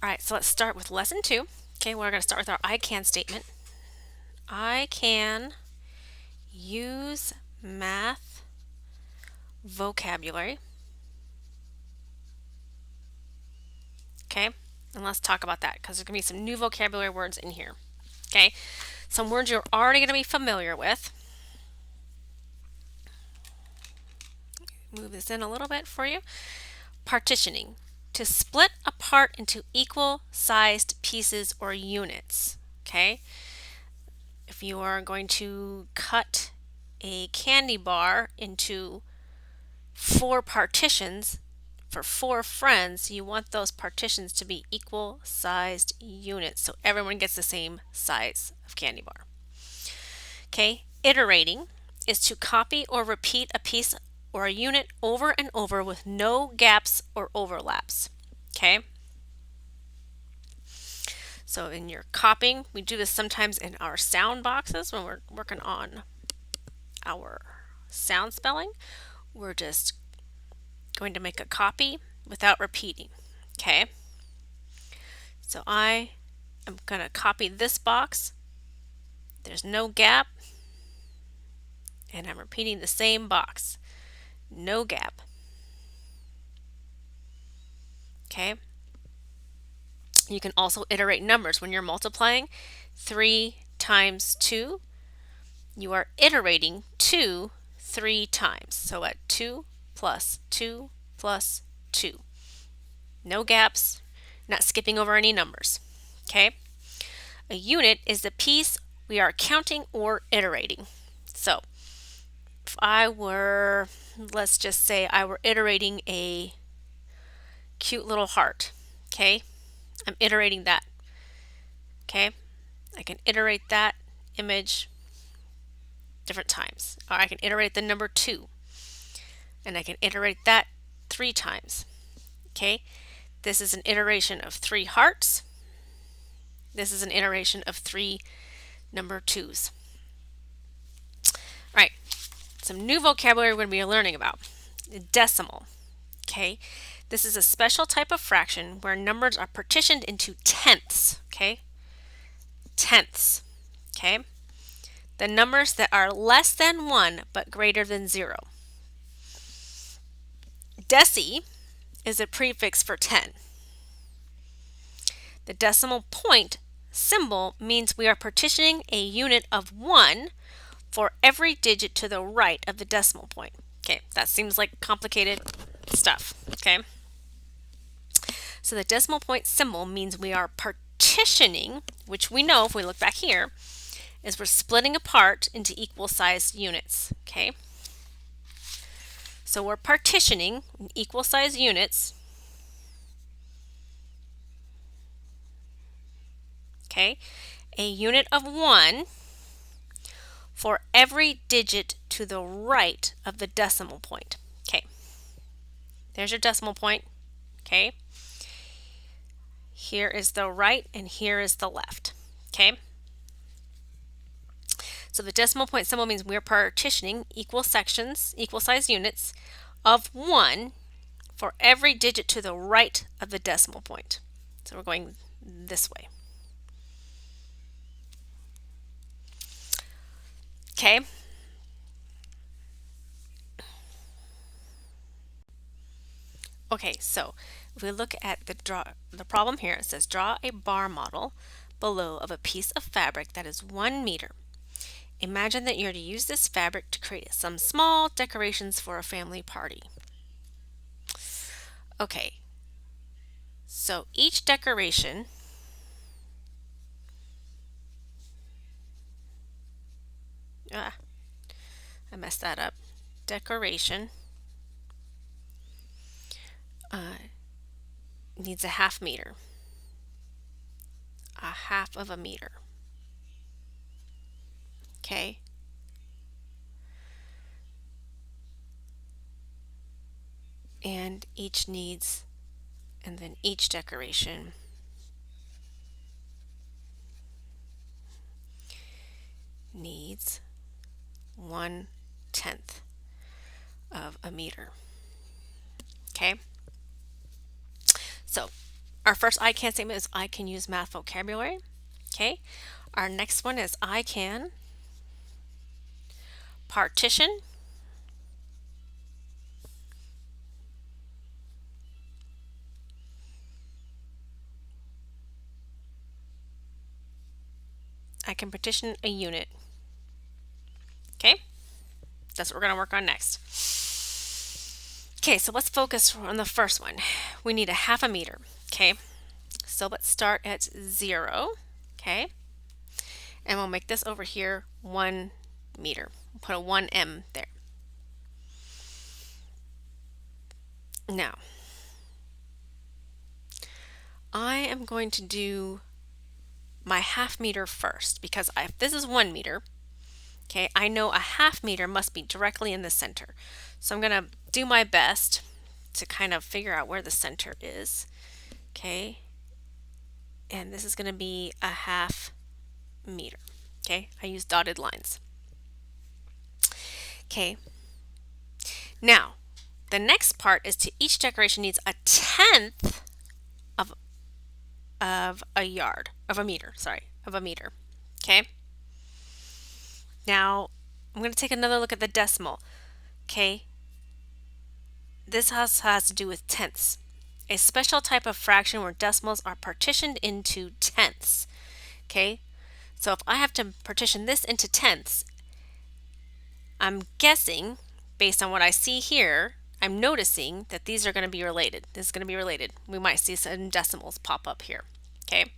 All right, so let's start with lesson 2. Okay, we're going to start with our I can statement. I can use math vocabulary. Okay, and let's talk about that because there's going to be some new vocabulary words in here. Okay, some words you're already going to be familiar with. Move this in a little bit for you. Partitioning. To split a part into equal sized pieces or units. Okay, if you are going to cut a candy bar into 4 partitions for 4 friends, you want those partitions to be equal sized units so everyone gets the same size of candy bar. Okay, iterating is to copy or repeat a piece or a unit over and over with no gaps or overlaps. Okay, so in your copying, we do this sometimes in our sound boxes when we're working on our sound spelling. We're just going to make a copy without repeating. Okay, so I am going to copy this box. There's no gap, and I'm repeating the same box. No gap. Okay, you can also iterate numbers when you're multiplying 3 times 2. You are iterating 2 3 times. So at 2 plus 2 plus 2. No gaps, not skipping over any numbers. Okay? A unit is the piece we are counting or iterating. So if I were, let's just say I were iterating a cute little heart. Okay? I'm iterating that. Okay? I can iterate that image different times. Or I can iterate the number 2. And I can iterate that 3 times. Okay? This is an iteration of 3 hearts. This is an iteration of 3 number 2s. All right, some new vocabulary we're going to be learning about. Decimal. Okay, this is a special type of fraction where numbers are partitioned into tenths. Okay, tenths. Okay, the numbers that are less than 1 but greater than 0. Deci is a prefix for 10. The decimal point symbol means we are partitioning a unit of 1 for every digit to the right of the decimal point. Okay, that seems like complicated stuff. Okay, so the decimal point symbol means we are partitioning, which we know if we look back here, is we're splitting apart into equal sized units. Okay, so we're partitioning in equal sized units. Okay, a unit of 1 for every digit to the right of the decimal point. Okay, there's your decimal point. Okay, here is the right and here is the left. Okay, so the decimal point symbol means we're partitioning equal sections, equal size units of 1 for every digit to the right of the decimal point. So we're going this way. Okay. Okay, so if we look at the problem here, it says draw a bar model below of a piece of fabric that is 1 meter. Imagine that you're to use this fabric to create some small decorations for a family party. Okay, so each decoration I messed that up. Decoration needs a half meter. A half of a meter. Okay. And each needs, and then each decoration needs 1/10 of a meter. Okay. So, all Our first I can statement is I can use math vocabulary. Okay. Our next one is I can partition. I can partition a unit. Okay. That's what we're going to work on next. Okay, so let's focus on the first one. We need a half a meter. Okay. So let's start at 0. Okay. And we'll make this over here 1 meter. We'll put a 1m there. Now, I am going to do my half meter first because if this is 1 meter, okay, I know a half meter must be directly in the center. So I'm going to do my best to kind of figure out where the center is. Okay, and this is going to be a half meter. Okay, I use dotted lines. Okay, now the next part is to each decoration needs a tenth of a yard, of a meter, sorry, of a meter. Okay, now I'm going to take another look at the decimal. Okay, this has to do with tenths, a special type of fraction where decimals are partitioned into tenths. Okay, so if I have to partition this into tenths, I'm guessing, based on what I see here, I'm noticing that these are going to be related. This is going to be related. We might see some decimals pop up here. Okay,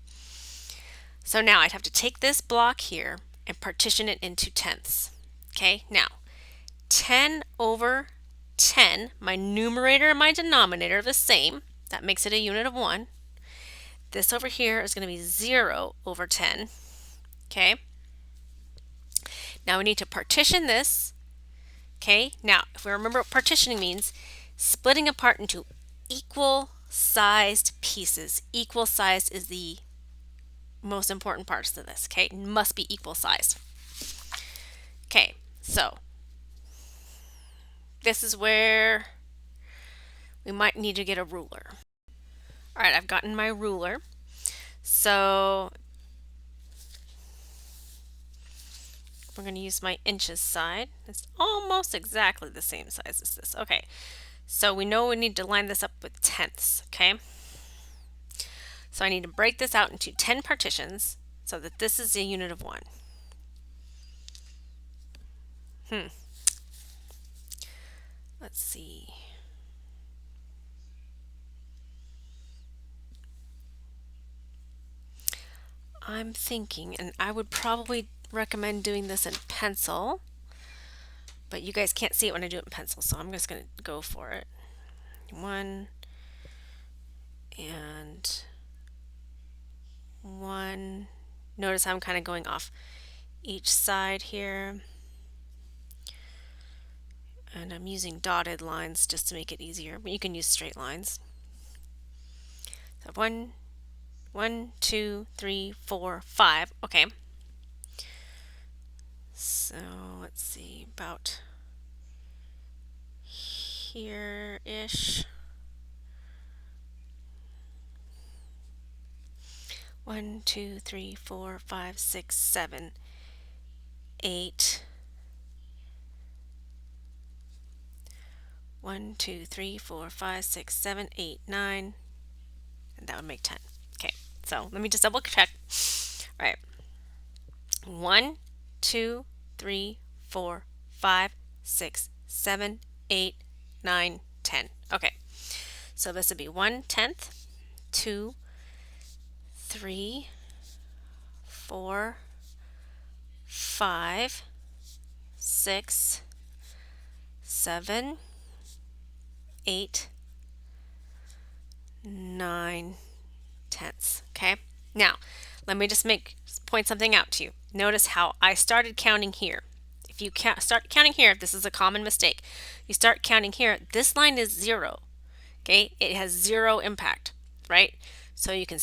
so now I'd have to take this block here and partition it into tenths. Okay, now 10 over 10, my numerator and my denominator are the same. That makes it a unit of 1. This over here is going to be 0 over 10. Okay. Now we need to partition this. Okay. Now, if we remember what partitioning means, splitting apart into equal sized pieces. Equal sized is the most important parts of this. Okay. It must be equal sized. Okay. So this is where we might need to get a ruler. All right, I've gotten my ruler. So we're going to use my inches side. It's almost exactly the same size as this. Okay, so we know we need to line this up with tenths. Okay, so I need to break this out into 10 partitions so that this is a unit of 1. Let's see. I'm thinking, and I would probably recommend doing this in pencil, but you guys can't see it when I do it in pencil, so I'm just going to go for it. 1 and 1. Notice how I'm kind of going off each side here. And I'm using dotted lines just to make it easier, but you can use straight lines. So 1, 2, 3, 4, 5. Okay. So let's see, about here-ish. 1, 2, 3, 4, 5, 6, 7, 8. 1, 2, 3, 4, 5, 6, 7, 8, 9, and that would make 10. Okay, so let me just double check. All right. 1, 2, 3, 4, 5, 6, 7, 8, 9, 10. Okay, so this would be 1/10, 2, 3, 4, 5, 6, 7, 8, 9 tenths. Okay, now let me just point something out to you. Notice how I started counting here. If you start counting here, this is a common mistake. You start counting here, this line is 0. Okay, it has 0 impact, right? So you can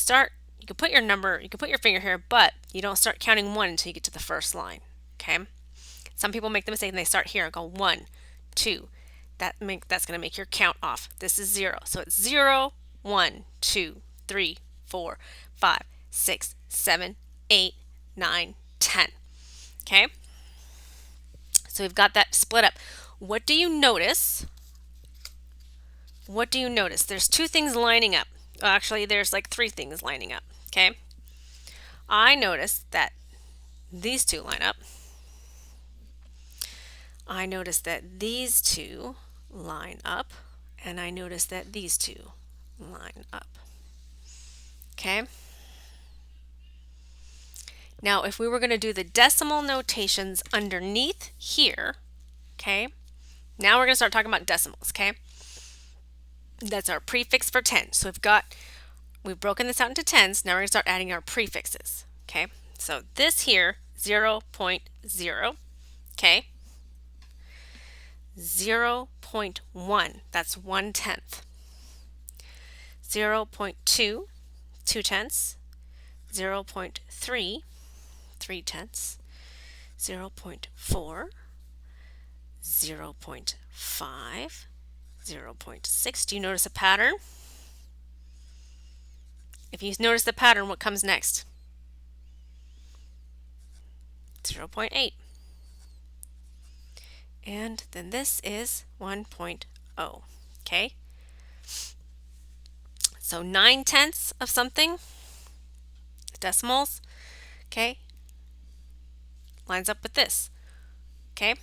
put your number, you can put your finger here, but you don't start counting 1 until you get to the first line. Okay, some people make the mistake and they start here and go 1, 2. That's going to make your count off. This is 0, so it's 0, 1, 2, 3, 4, 5, 6, 7, 8, 9, 10. Okay? So we've got that split up. What do you notice? What do you notice? There's two things lining up. Well, actually, there's like three things lining up. Okay? I notice that these two line up. I notice that these two line up. And I notice that these two line up. Okay? Now, if we were going to do the decimal notations underneath here, okay, now we're going to start talking about decimals, okay? That's our prefix for 10. So we've broken this out into tens. Now we're going to start adding our prefixes, okay? So this here, 0.0, okay? 0.1, that's 1/10. 0.2, 2/10. 0.3, 3/10. 0.4, 0.5, 0.6. Do you notice a pattern? If you notice the pattern, what comes next? 0.8. And then this is 1.0. Okay? So 9/10 of something, decimals, okay, lines up with this. Okay?